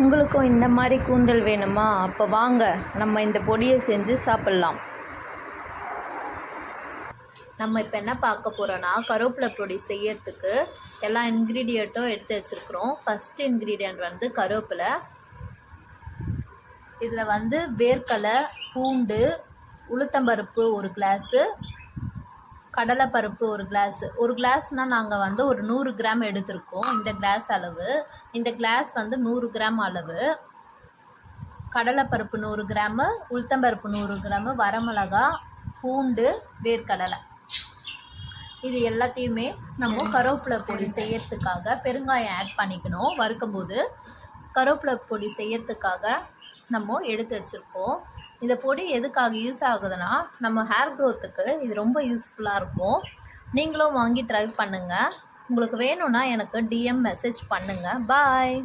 உங்களுக்கும் இந்த மாதிரி கூந்தல் வேணுமா? அப்போ வாங்க நம்ம இந்த பொடியை செஞ்சு சாப்பிட்லாம். நம்ம இப்போ என்ன பார்க்க போகிறோன்னா, கருவேப்பிலை பொடி செய்யறதுக்கு எல்லா இன்க்ரீடியண்ட்டும் எடுத்து வச்சுருக்குறோம். ஃபஸ்ட்டு இன்க்ரீடியண்ட் வந்து கருவேப்பிலை. இதில் வந்து வேர்க்கடலை, பூண்டு, உளுத்தம்பருப்பு 1 கிளாஸு, கடலைப்பருப்பு 1 கிளாஸு. 1 கிளாஸ்னால் நாங்கள் வந்து ஒரு 100 கிராம் எடுத்திருக்கோம். இந்த கிளாஸ் அளவு. இந்த கிளாஸ் வந்து 100 கிராம் அளவு. கடலைப்பருப்பு 100 கிராமு, உளுத்தம்பருப்பு 100 கிராமு, வரமிளகா, பூண்டு, வேர்க்கடலை. இது எல்லாத்தையுமே நம்ம கருவேப்பிலை பொடி செய்யறதுக்காக பெருங்காயம் ஆட் பண்ணிக்கணும். வறுக்கும்போது கருவேப்பிலை பொடி செய்யறதுக்காக நம்ம எடுத்து வச்சுருக்கோம். இந்த பொடி எதுக்காக யூஸ் ஆகுதுன்னா, நம்ம ஹேர் க்ரோத்துக்கு இது ரொம்ப யூஸ்ஃபுல்லாக இருக்கும். நீங்களும் வாங்கி ட்ரை பண்ணுங்கள். உங்களுக்கு வேணும்னா எனக்கு டிஎம் மெசேஜ் பண்ணுங்கள். பாய்.